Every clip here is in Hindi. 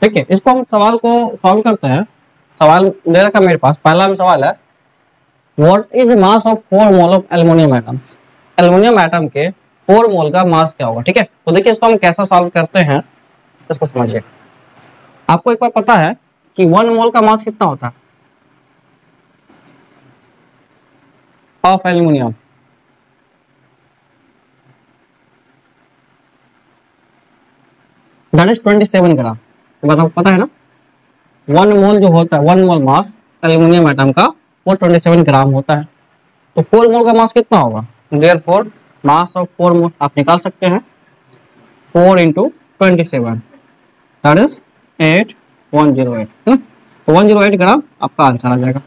ठीक है, इसको हम सवाल को सॉल्व करते हैं। सवाल दे रखा मेरे पास, पहला सवाल है what is mass of 4 mole of aluminium atoms. Aluminium atom के 4 मोल का मास क्या होगा। ठीक है, तो देखिए इसको हम कैसा सॉल्व करते हैं, इसको समझिए। आपको एक बार पता है कि 1 मोल का मास कितना होता है ऑफ एल्युमिनियम। दैट इज 27 ग्राम। ये बात आपको पता है ना। 1 मोल जो होता है, 1 मोल मास एल्युमिनियम एटम का, वो 27 ग्राम होता है। तो 4 मोल का मास कितना होगा। देयरफॉर मास ऑफ 4 मोल आप निकाल सकते हैं, 4 into 27 दैट इज 8108 है ना। तो 108 ग्राम आपका आंसर आ जाएगा।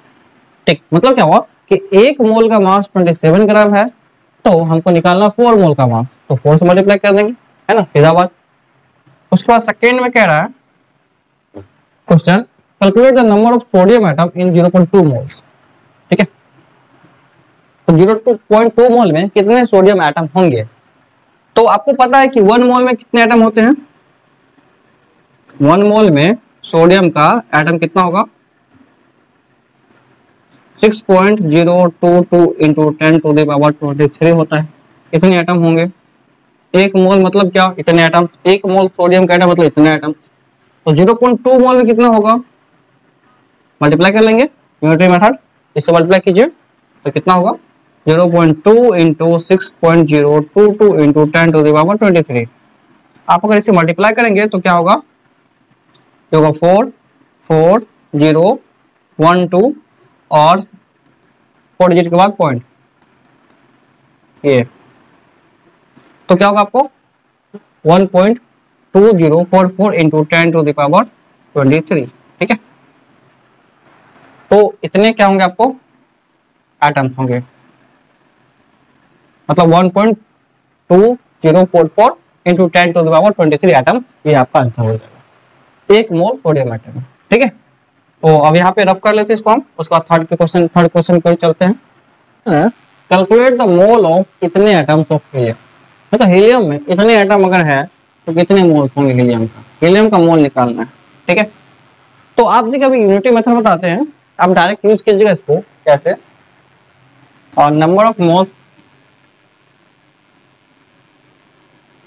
ठीक, मतलब क्या हुआ कि 1 मोल का मास 27 ग्राम है, तो हमको निकालना 4 मोल का मास, तो 4 से मल्टीप्लाई कर देंगे, है ना, सीधा बात। उसके बाद सेकेंड में कह रहा है question calculate the number of sodium atom in 0.2 moles. ठीक है, तो 0.2 मोल में कितने सोडियम एटम होंगे। तो आपको पता है कि 1 मोल में कितने एटम होते हैं। 1 मोल में सोडियम का एटम कितना होगा, 6.022 into 10 to the power 23 होता है। इतने एटम होंगे। 1 मोल मतलब क्या, इतने एटम। 1 मोल सोडियम का एटम मतलब इतने एटम। तो 0.2 मोल में कितना होगा, मल्टीप्लाई कर लेंगे यूनिटरी मेथड, इससे मल्टीप्लाई कीजिए तो कितना होगा 0.2 into 6.022 into 10 to the power 23। आप अगर इसे मल्टीप्लाई करेंगे तो क्या होगा, ये होगा 4 4 0 1 2 और 4 डिजिट के बाद पॉइंट, ये तो क्या होगा आपको 1.2044 into 10 to the power 23। ठीक है, तो इतने क्या होंगे आपको एटम्स होंगे, मतलब 1.2044 into 10 to the power 23 atom, ये आपका आंसर हो जाएगा। 1 मोल सोडियम एटम। ठीक है, तो अब यहाँ पे रफ कर लेते हैं इसको हम, उसके बाद थर्ड क्वेश्चन पर चलते हैं। कैलकुलेट द मोल ऑफ कितने एटम्स ऑफ हीलियम। मतलब हीलियम में इतने एटम अगर है तो कितने मोल होंगे हीलियम का, हीलियम का मोल निकालना है। ठीक है, तो आप देखिए अभी यूनिटी मेथड बताते हैं, आप डायरेक्ट यूज कीजिएगा इसको कैसे, और नंबर ऑफ मोल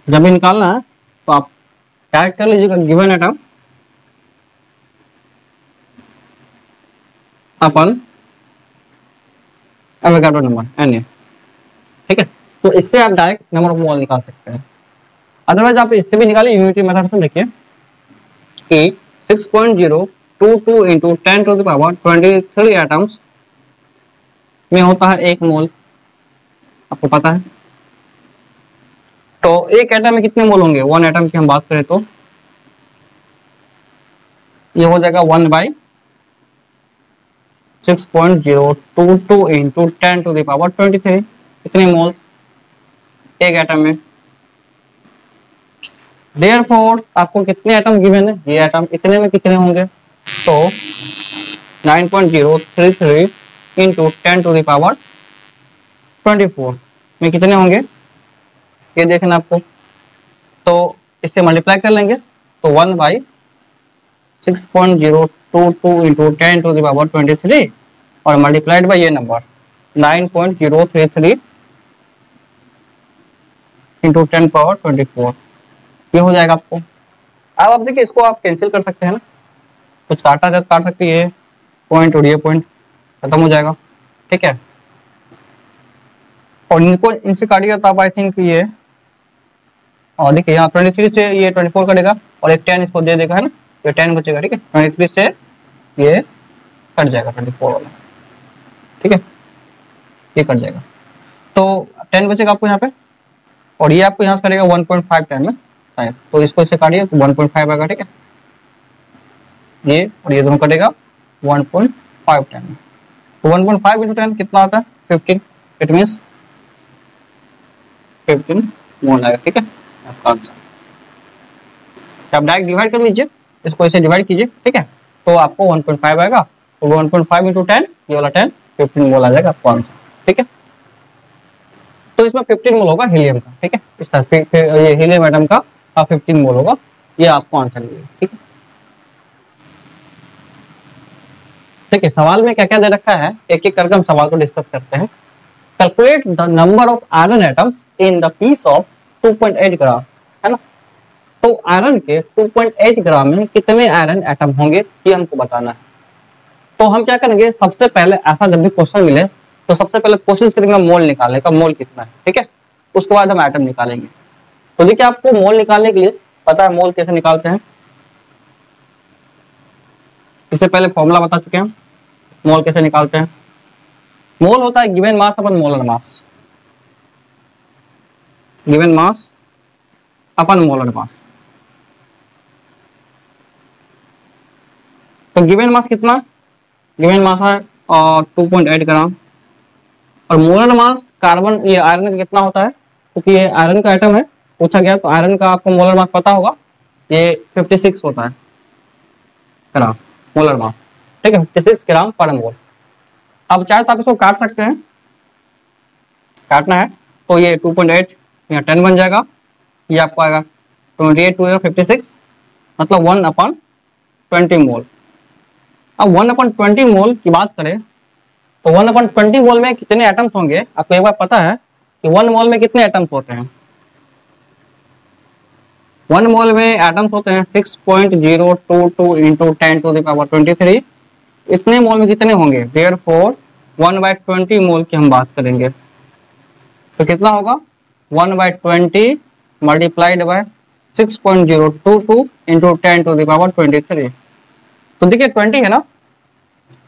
जब भी निकालना है तो आप डायरेक्ट कर लीजिएगा गिवन एटम अपन एवोगाड्रो नंबर Na। ठीक है, तो इससे आप डायरेक्ट नंबर ऑफ मोल निकाल सकते हैं। अदरवाइज आप इससे भी निकालिए यूनिटी मेथड से। देखिए कि 6.022 into 10 to the power 23 atoms में होता है 1 मोल, आपको पता है। तो एक एटम में कितने मोल होंगे, 1 एटम की हम बात करें तो ये हो जाएगा 1/6.022 into 10 to the power 23। कितने मोल एक एटम में। देयरफॉर आपको कितने एटम गिवन है, ये एटम, इतने में कितने होंगे, तो 9.033 into 10 to the power 24 में कितने होंगे, ये देखना आपको। तो इससे मल्टीप्लाई कर लेंगे तो 1/6.022 into 10 to the power 23 और मल्टीप्लाइड बाय ये नंबर 9.033 into 10 पावर 24, ये हो जाएगा आपको। अब आप देखिए इसको आप कैंसिल कर सकते हैं ना, कुछ काटा जाए काट सकते हैं, ये पॉइंट और ये पॉइंट खत्म हो जाएगा। ठीक है, और इनको इनसे काटिएगा तो आप आई थिंक ये, और देखिए यहाँ 23 से ये 24 कटेगा और एक 10 इसको दे देगा, है ना, ये 10 बचेगा। ठीक है, 23 से ये कट जाएगा 24 वाला। ठीक है, ये कट जाएगा तो 10 बचेगा आपको यहाँ पे, और ये आपको यहाँ से करेगा 1.5 टाइम में शायद, तो इसको इससे काटिए तो 1.5 आएगा। ठीक है, ये और ये दोनों कटेगा 1.5 टाइम में, तो 1.5 into 10 कितना आता है 15। इट मीन्स 15 मोल आएगा। ठीक है, आपका आंसर। आप डायरेक्ट डिवाइड कर लीजिए, इसको ऐसे डिवाइड कीजिए। ठीक है, तो आपको 1.5 आएगा, तो 1.5 into 10, ये वाला 10, 15 मोल आ जाएगा आपको आंसर। ठीक है, तो इसमें 15 मोल होगा हीलियम का। ठीक है, इस तरह ये हीलियम एटम का 15 मोल होगा, ये आपको आंसर मिलेगा। ठीक है, ठीक है, सवाल में क्या क्या दे रखा है एक एक करके हम सवाल को डिस्कस करते हैं। Calculate the number of iron atoms in the piece of 2.8 gram, है ना। तो आयरन के 2.8 ग्राम में कितने आयरन एटम होंगे ये हमको बताना है। तो हम क्या करेंगे, सबसे पहले ऐसा जब भी क्वेश्चन मिले तो सबसे पहले कोशिश करेंगे मोल निकालने का, मोल कितना है, ठीक है। उसके बाद हम एटम निकालेंगे। तो देखिए आपको मोल निकालने के लिए पता है मोल कैसे निकालते हैं, इससे पहले फॉर्मूला बता चुके हैं। मोल कैसे निकालते हैं, मोल होता है गिवन मास अपन मोलर मास, गिवन मास अपन मोलर मास। तो गिवन मास कितना, गिवन मास है 2.8 ग्राम, और मोलर मास कार्बन ये आयरन का कितना होता है, क्योंकि ये आयरन का आइटम है पूछा गया, तो आयरन का आपको मोलर मास पता होगा, ये 56 होता है ग्राम मोलर मास, ठीक है, 56 ग्राम पर मोल। अब चाहे तो आप इसको काट सकते हैं, काटना है तो ये 2.8 या 10 बन जाएगा, ये आपको आएगा 28 टू 56 मतलब 1/20 मोल। अब 1/20 मोल की बात करें तो 1/20 मोल में कितने एटम्स होंगे, आपको एक बार पता है कि 1 मोल में कितने एटम्स होते हैं। 1 मोल में एटम्स होते हैं 6.022 इंटू 10 टू द पावर 23। इतने मोल में कितने होंगे, देयरफॉर 1/20 मोल की हम बात करेंगे तो कितना होगा 1/20 multiplied by 6.022 into 10 to the power 23। तो देखिए 20 है ना,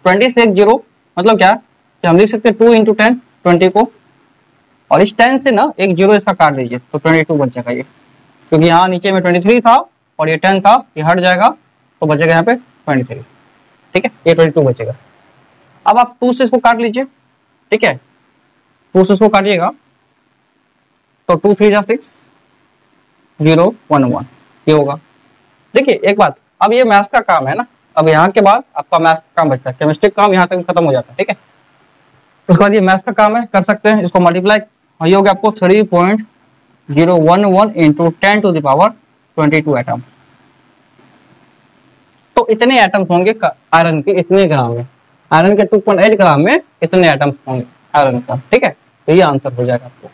20 से एक जीरो मतलब क्या कि हम लिख सकते हैं 2 इंटू 10 20 को, और इस 10 से ना एक जीरो इसका काट दीजिए तो 22 बच जाएगा ये, क्योंकि यहाँ नीचे में 23 था और ये 10 था, ये हट जाएगा तो बचेगा यहाँ पे 23, ठीक है, ये 22 बचेगा। अब आप 2 से इसको काट लीजिए, ठीक है, 2 से इसको काटिएगा तो 2 3 जा 6 0 1 1 ये होगा। देखिए एक बात, अब ये मैथ्स का काम है ना, अब यहाँ के बाद आपका मैथ्स का काम बचता है, केमिस्ट्री का काम यहाँ तक खत्म हो जाता है, ठीक है। उसके बाद ये मैथ्स का काम है, कर सकते हैं इसको मल्टीप्लाई, ये हो गया आपको 3.011 into 10 to the power 22 atom. तो इतने एटम्स होंगे आयरन के इतने ग्राम में, आयरन के 2.8 ग्राम में इतने एटम्स होंगे आयरन का, ठीक है, तो ये आंसर हो जाएगा आपको।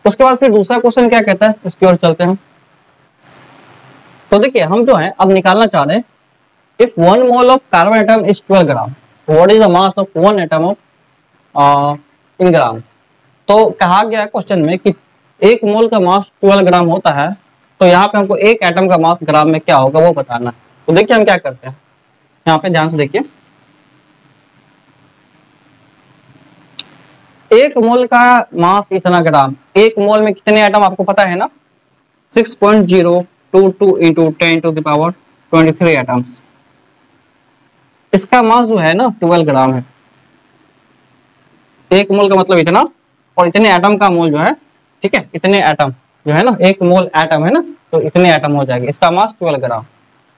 उसके बाद फिर दूसरा क्वेश्चन क्या कहता है, उसकी ओर चलते हैं। तो देखिए हम जो है अब निकालना चाह रहे हैं, if 1 mole of carbon atom is 12 gram, what is the mass of 1 atom of in gram. तो कहा गया है क्वेश्चन में कि 1 मोल का मास 12 ग्राम होता है, तो यहाँ पे हमको एक एटम का मास ग्राम में क्या होगा वो बताना है। तो देखिए हम क्या करते हैं, यहाँ पे ध्यान से देखिए, 1 मोल का मास इतना ग्राम, 1 मोल में कितने एटम आपको पता है ना, 6.022 into 10 to the power 23 atoms. इसका मास जो है ना 12 ग्राम है, 1 मोल का मतलब इतना, और इतने एटम का मोल जो है, ठीक है, इतने एटम जो है ना, 1 मोल एटम है ना, तो इतने एटम हो जाएंगे, इसका मास 12 ग्राम।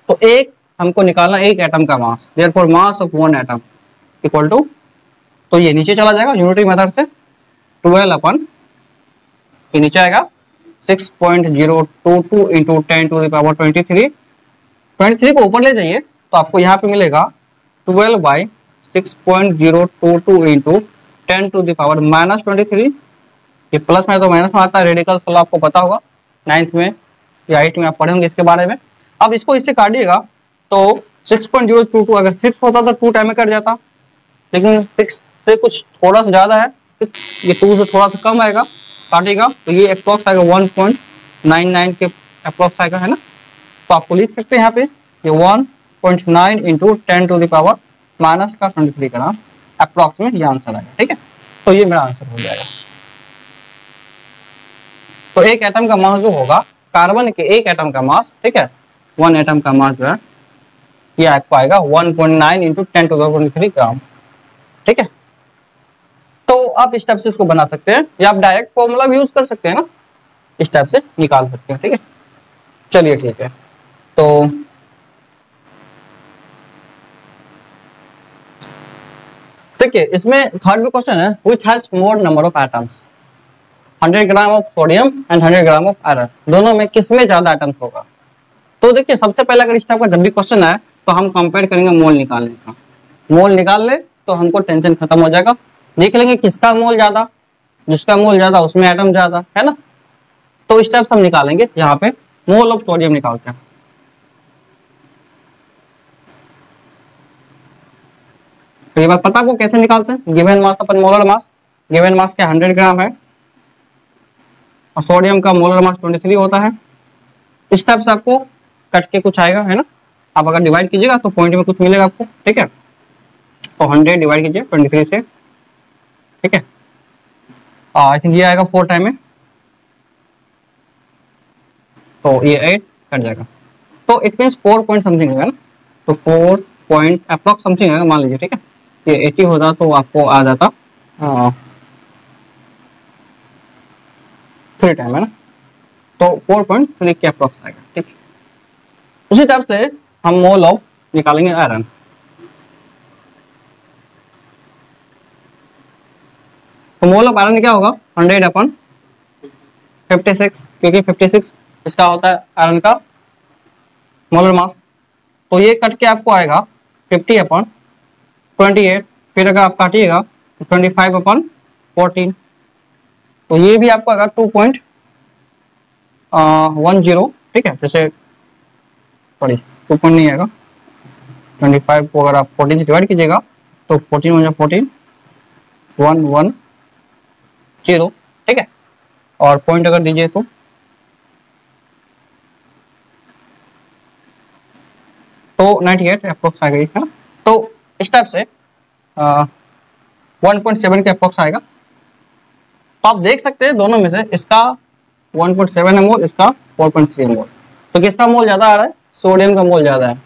तो एक हमको निकालना एक एटम का mass, therefore mass of 1 atom equal to, तो ये नीचे चला जाएगा यूनिटरी मेथड से, 12 अपन ये नीचे आएगा 6.022 इंटू 10 टू द पावर 23 को ऊपर ले जाइए तो आपको यहाँ पे मिलेगा 12 by 6.022 into 10 to the power -23। ये प्लस में तो माइनस में आता है, रेडिकल्स वाला आपको पता होगा, 9th में या 8th में आप पढ़े होंगे इसके बारे में। अब इसको इससे काटिएगा तो 6.022, अगर 6 होता तो 2 टाइम में कट जाता, लेकिन 6 से कुछ थोड़ा सा ज्यादा है, ये 2 से थोड़ा सा कम आएगा, काटेगा तो ये अप्रोक्स आएगा 1.99 के अप्रोक्स आएगा, है ना। तो आपको लिख सकते हैं यहाँ पे ये 1.9 into 10 to the power minus का 23 ग्राम अप्रोक्स में ये आंसर आएगा, ठीक है। तो ये मेरा आंसर हो जाएगा। तो एक एटम का मास जो होगा, कार्बन के एक एटम का मास, ठीक है, 1 एटम का मास जो है ये आपको आएगा 1.9 इंटू 10 टू द पावर 23 ग्राम, ठीक है। तो आप इस टाइप से इसको बना सकते हैं, या आप डायरेक्ट फॉर्मूला भी यूज कर सकते हैं ना, इस टाइप से निकाल सकते हैं, ठीक है। चलिए ठीक है, तो देखिए इसमें थर्ड में क्वेश्चन है, which has more number of atoms, 100 gram of sodium and 100 gram of iron, दोनों में किसमें ज्यादा एटम्स होगा। तो देखिए सबसे पहले अगर इस टाइप का जब भी क्वेश्चन आए तो हम कंपेयर करेंगे मोल निकालने का, मोल निकाल ले तो हमको टेंशन खत्म हो जाएगा। देख लेंगे किसका मोल ज्यादा, जिसका मोल ज्यादा उसमें एटम ज्यादा, है ना। तो इस टाइप से हम निकालेंगे, यहाँ पे मोल ऑफ सोडियम निकालते हैं। तो ये बात पता आपको कैसे निकालते हैं, गिवन मास अपन मोलर मास, गिवन मास क्या 100 ग्राम है और सोडियम का मोलर मास 23 होता है। इस टाइप से आपको कट के कुछ आएगा, है ना। आप अगर डिवाइड कीजिएगा तो पॉइंट में कुछ मिलेगा आपको, ठीक है। तो 100 डिवाइड कीजिए 23 से, ठीक है। आई थिंक ये आएगा 4 टाइम में, तो ये 8 कट जाएगा। तो इट मीन्स 4 पॉइंट समथिंग है ना, तो 4 पॉइंट अप्रॉक्स समथिंग है मान लीजिए, ठीक है। ये 80 होता तो आपको आ जाता 3 टाइम, है ना। तो 4.3 के अप्रॉक्स आएगा, ठीक है। उसी तरह से हम मोल ऑफ निकालेंगे आयरन। तो मोल ऑफ आयरन क्या होगा 100 अपन 56, क्योंकि 56 इसका होता है आयरन का मोलर मास। तो ये कट के आपको आएगा 50 अपन 28, फिर अगर आप काटिएगा तो 25 अपन 14, तो ये भी आपको आएगा 2.10, ठीक है। जैसे सॉरी 2 नहीं आएगा, 25 को अगर आप 14 से डिवाइड कीजिएगा तो 14 हो जाए 14 110, ठीक है। और पॉइंट अगर दीजिए तो 98 अप्रोक्स आ गई, है ना। तो इस टाइप से 1.7 के अप्रोक्स आएगा। तो आप देख सकते हैं दोनों में से इसका 1.7 है मोल, इसका 4.3 है मोल। तो किसका मोल ज्यादा आ रहा है, सोडियम का मोल ज्यादा है।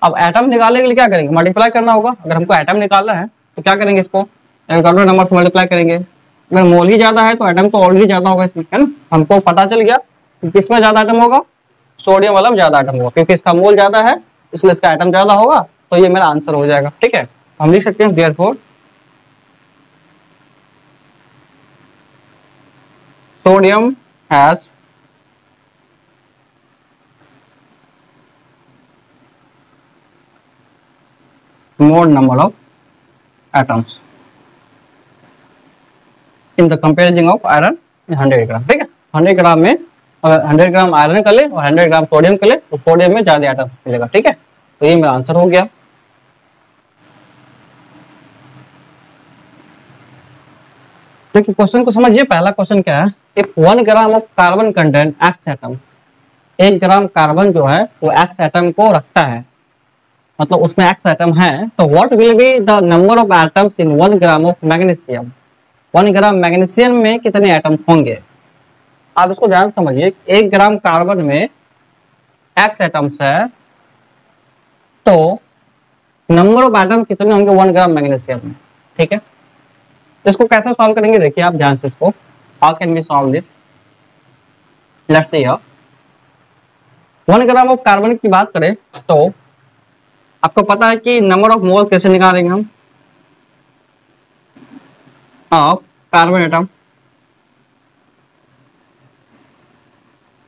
अब एटम निकालने के लिए क्या करेंगे, मल्टीप्लाई करना होगा। अगर हमको एटम निकालना है तो क्या करेंगे, इसको नंबर से मल्टीप्लाई करेंगे। अगर मोल ही ज्यादा है तो एटम तो ऑलरेडी ज्यादा होगा इसमें, है ना। हमको पता चल गया कि किसमें ज्यादा एटम होगा, सोडियम वाला में ज्यादा एटम होगा, क्योंकि इसका मोल ज्यादा है इसलिए इसका एटम ज्यादा होगा। तो ये मेरा आंसर हो जाएगा, ठीक है। हम लिख सकते हैं therefore sodium has more number of atoms in the comparison of iron in 100 ग्राम, ठीक है। 100 ग्राम में अगर 100 ग्राम आयरन कर ले और 100 ग्राम सोडियम कर ले तो सोडियम में ज्यादा एटम्स मिलेगा, ठीक है। तो ये मेरा आंसर हो गया। देखिए क्वेश्चन को समझिए। पहला क्वेश्चन क्या है, if 1 gram of carbon content x atoms, 1 gram carbon जो है वो एक्स एटम को रखता है, मतलब उसमें एक्स एटम है, तो what will be the number of atoms in 1 gram of magnesium. 1 gram magnesium में कितने एटम्स होंगे। आप इसको ध्यान से समझिए। 1 ग्राम कार्बन में एक्स एटम्स है, तो नंबर ऑफ एटम कितने होंगे 1 ग्राम मैग्नीशियम में, ठीक है। इसको कैसे सॉल्व करेंगे, देखिए आप ध्यान से इसको। How can we solve this, let's see here. 1 gram of carbon की बात करें तो आपको पता है कि नंबर ऑफ मोल कैसे निकालेंगे हम, of carbon atom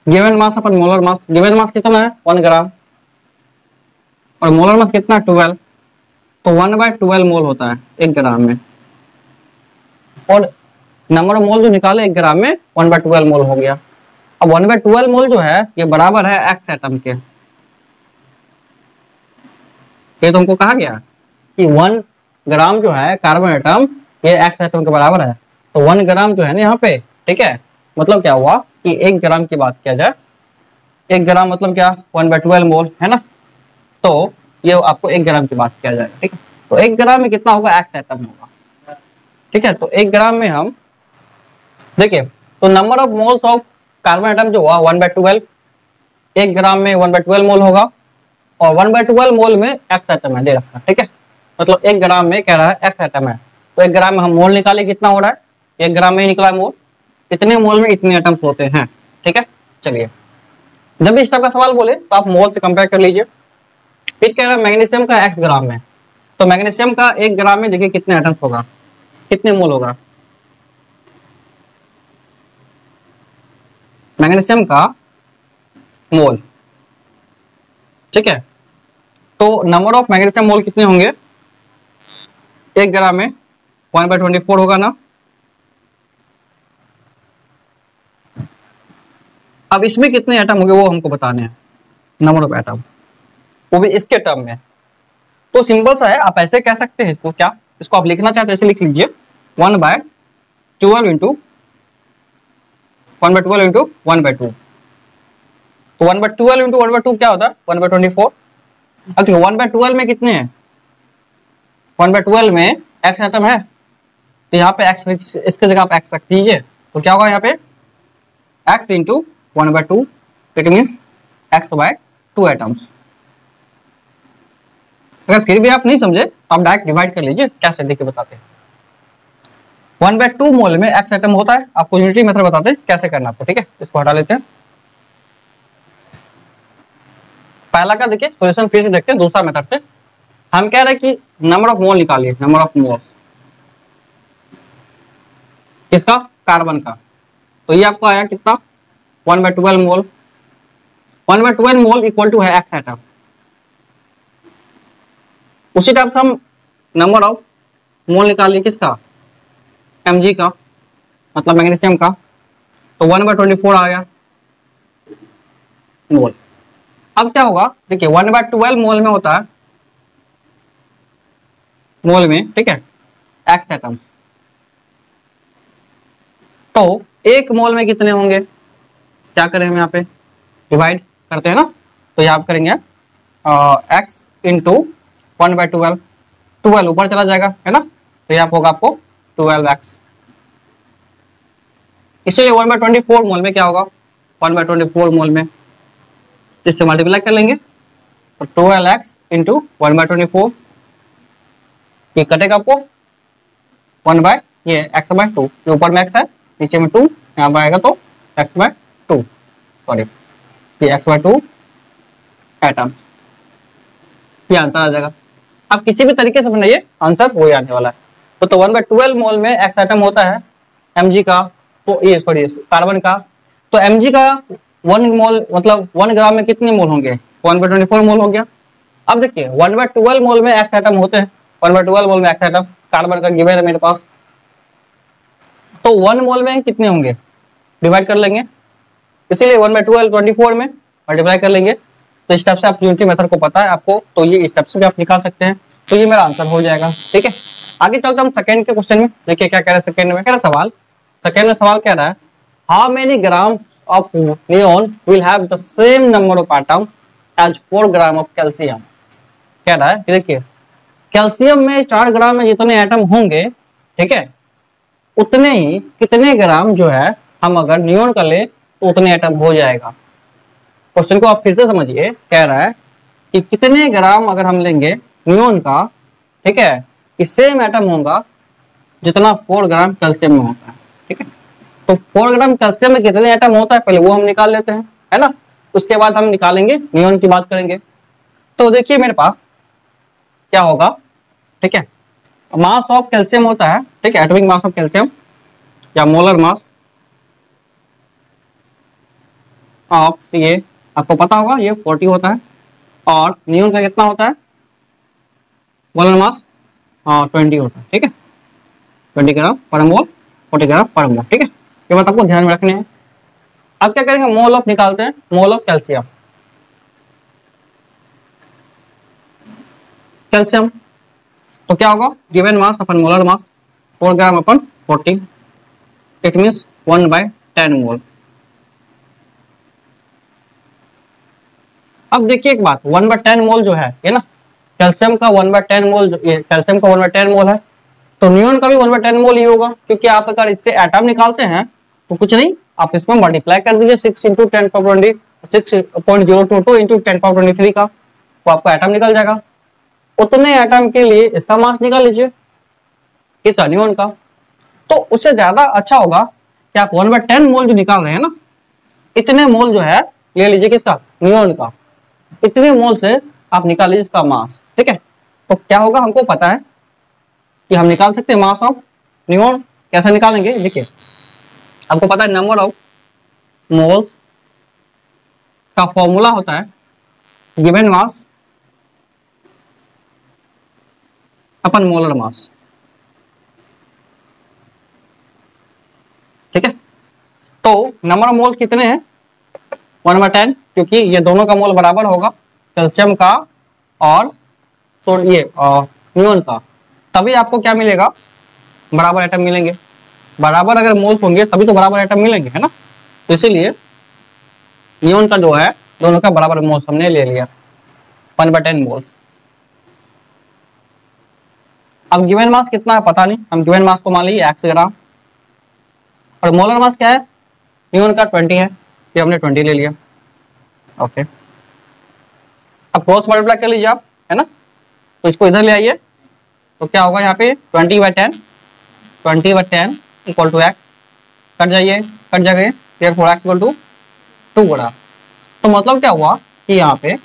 given mass upon molar mass. Given mass कितना है 1 ग्राम और मोलर मास कितना 12, तो 1/12 मोल होता है 1 ग्राम में। और नंबर ऑफ मोल जो निकाले 1 ग्राम में 1/12 मोल हो गया। अब 1/12 मोल जो है ये बराबर है एक्स एटम के। ये तुमको कहा गया कि 1 ग्राम जो है कार्बन एटम ये एक्स एटम के बराबर है। तो 1 ग्राम जो है ना यहाँ पे, ठीक है, मतलब क्या हुआ कि 1 ग्राम की बात किया जाए, 1 ग्राम मतलब क्या 1/12 मोल, है ना। तो ये आपको 1 ग्राम की बात किया जाएगा, ठीक है। तो 1 ग्राम में कितना होगा, एक्स एटम होगा, ठीक है। तो 1 ग्राम में हम देखिए, तो number of moles of carbon atom जो हुआ 1/12, 1 ग्राम में 1/12 मोल होगा और 1/12 मोल में एक्स एटम है दे रखा, ठीक है। मतलब 1 ग्राम में कह रहा है एक्स एटम है, तो 1 ग्राम में हम मोल निकाले कितना हो रहा है, 1 ग्राम में ही निकला मोल, इतने मोल में इतने एटम्स होते हैं, ठीक है। चलिए जब भी इस टाइप का सवाल बोले तो आप मोल से कंपेयर कर लीजिए। फिर कह रहा है मैग्नीशियम का एक्स ग्राम में, तो मैग्नीशियम का 1 ग्राम में देखिए कितने एटम्स होगा, कितने मोल होगा मैग्नीशियम का मोल, ठीक है। तो नंबर ऑफ मैग्नीशियम मोल कितने होंगे 1 ग्राम में 1/24 होगा ना। अब इसमें कितने एटम होंगे वो हमको बताने हैं, नंबर ऑफ एटम, वो भी इसके टर्म में। तो सिंपल सा है, आप ऐसे कह सकते हैं इसको, क्या इसको आप लिखना चाहते हैं ऐसे लिख लीजिए 1/12 इंटू 1/12 इंटू 1/2। तो 1/12 इंटू 1/2 क्या होता है 1/24। अब देखिए 1/12 में कितने हैं, 1/12 में x एटम है, तो यहाँ पे x, इसके जगह आप x रख दीजिए, तो क्या होगा यहाँ पे x into 1/2, it means x/2 atoms. अगर फिर भी आप नहीं समझे तो आप डायरेक्ट डिवाइड कर लीजिए, कैसे देखिए बताते हैं। 1/2 मोल में x एटम होता है, आपको यूनिटी मेथड बताते हैं कैसे करना आपको, ठीक है। इसको हटा लेते हैं। पहला का देखिए सॉल्यूशन फिर से देखते हैं दूसरा मेथड से। हम कह रहे हैं कि नंबर ऑफ मोल निकालिए, नंबर ऑफ मोल्स किसका, कार्बन का। तो ये आपको आया कितना 1/12 मोल। 1/12 मोल इक्वल टू है x एटम। उसी टाइप से हम नंबर ऑफ मोल निकालिए किसका, Mg का, मतलब मैग्नीशियम का। तो 1/24 आ गया मोल। अब क्या होगा देखिए 1/12 मोल में होता है, मोल में, ठीक है, x एटम। तो एक मोल में कितने होंगे, क्या करें हम यहाँ पे डिवाइड करते हैं ना, तो यहाँ करेंगे x इंटू 1/12, 12 ऊपर चला जाएगा है ना, तो यहाँ होगा आपको 12x। इसलिए 1/24 मोल में क्या होगा, 1/24 मोल में इससे मल्टीप्लाई कर लेंगे, तो 12x इंटू 1/24, ये कटेगा आपको 1 ये x/2, ये ऊपर में x है नीचे में 2, यहाँ पर आएगा तो x/2, सॉरी ये x/2 एटम, ये आंसर आ जाएगा। आप किसी भी तरीके से बनाइए आंसर वही आने वाला है। तो 1/12 मोल में x एटम होता है Mg का, तो ये सॉरी कार्बन का। तो Mg का 1 मोल मतलब 1 ग्राम में कितने मोल होंगे, 1/24 मोल हो गया। अब देखिए 1/12 मोल में x एटम होते हैं, 1/12 मोल में x एटम कार्बन का गिवन है मेरे पास। तो 1 मोल में कितने होंगे डिवाइड कर लेंगे, इसीलिए 1/12 24 में मल्टीप्लाई कर लेंगे। तो इस टाइप से आप यूनिटी मेथड को पता है आपको, तो ये स्टेप से भी आप निकाल सकते हैं। तो ये मेरा आंसर हो जाएगा, ठीक है। आगे चलते हम सेकंड के क्वेश्चन में। देखिए क्या कह रहा है सेकंड में, कह रहा सवाल, सेकंड में सवाल कह रहा है how many gram of neon will have the same number of atom as 4 gram of calcium. कह रहा है देखिए कैल्शियम में 4 ग्राम में जितने एटम होंगे, ठीक है, उतने ही कितने ग्राम जो है हम अगर नियॉन कर ले तो उतने एटम हो जाएगा। क्वेश्चन को आप फिर से समझिए, कह रहा है कि कितने ग्राम अगर हम लेंगे नियॉन का, ठीक है, कि सेम एटम होगा जितना 4 ग्राम कैल्शियम में होता है, ठीक है। तो 4 ग्राम कैल्शियम में कितने एटम होता है पहले वो हम निकाल लेते हैं, है ना। उसके बाद हम निकालेंगे नियॉन की बात करेंगे। तो देखिए मेरे पास क्या होगा, ठीक है, मास ऑफ कैल्शियम होता है, ठीक है, एटॉमिक मास ऑफ कैल्शियम या मोलर मास ऑफ Ca, आपको पता होगा ये 40 होता है। और नियॉन का कितना होता है मोलर मास, 20 होता है, ठीक है, 20 ग्राम पर मोल, 40 ग्राम पर मोल, ठीक है। ये बात आपको ध्यान में रखने हैं। अब क्या करेंगे मोल ऑफ निकालते हैं, मोल ऑफ कैल्शियम। कैल्शियम तो क्या होगा given mass upon molar mass 4 gram upon 40, it means 1/10 मोल। अब देखिए एक बात 1/10 मोल जो है ये ना, कैल्शियम का 1/10 मोल, कैल्शियम का 1/10 मोल है, तो नियॉन का भी 1/10 मोल ही होगा, क्योंकि आप अगर इससे एटम निकालते हैं तो कुछ नहीं, आप इसमें मल्टीप्लाई कर दीजिए 6 इंटू 10⁻20 6.022 इंटू 10⁻23 का, तो आपको एटम निकल जाएगा। उतने एटम के लिए इसका मास निकाल लीजिए, किसका, नियॉन का। तो उससे ज्यादा अच्छा होगा कि आप 1/10 मोल जो निकाल रहे हैं ना, इतने मोल जो है ले लीजिए किसका, नियॉन का। इतने मोल से आप निकाल लीजिए इसका मास, ठीक है। तो क्या होगा हमको पता है कि हम निकाल सकते हैं मास ऑफ नियॉन। कैसे निकालेंगे देखिए, आपको पता है नंबर ऑफ मोल्स का फॉर्मूला होता है गिवन मास अपन मोलर मास, तो नंबर ऑफ मोल कितने हैं 1/10, क्योंकि ये दोनों का मोल बराबर होगा, कैल्शियम का और ये नियोन का, तभी आपको क्या मिलेगा, बराबर एटम मिलेंगे। बराबर अगर मोल्स होंगे तभी तो बराबर एटम मिलेंगे, है ना। तो इसीलिए नियोन का जो है दोनों का बराबर मोल्स हमने ले लिया 1/10 मोल्स। अब गिवन मास कितना है पता नहीं, हम गिवन मास को मान लीजिए x ग्राम, और मोलर मास क्या है नियोन का 20 है, ये हमने 20 ले लिया। ओके, अब क्रॉस मल्टीप्लाई कर लीजिए आप, है ना, तो इसको इधर ले आइए, तो क्या होगा यहाँ पे 20/10 इक्वल टू एक्स, कट जाइए, कट जाएगा, therefore x इक्वल टू 2 ग्राम। तो मतलब क्या हुआ कि यहाँ पे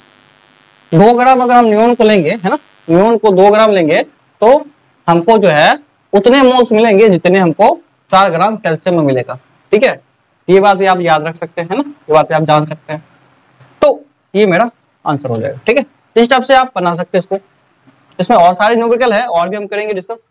2 ग्राम अगर हम नियोन को लेंगे, है ना, नियोन को 2 ग्राम लेंगे तो हमको जो है उतने मोल्स मिलेंगे जितने हमको 4 ग्राम कैल्शियम में मिलेगा। ठीक है, ये बात भी आप याद रख सकते हैं ना, ये बात भी आप जान सकते हैं। तो ये मेरा आंसर हो जाएगा। ठीक है, इस टाइप से आप बना सकते हैं इसको। इसमें और सारे न्यूमेरिकल है और भी हम करेंगे डिस्कस।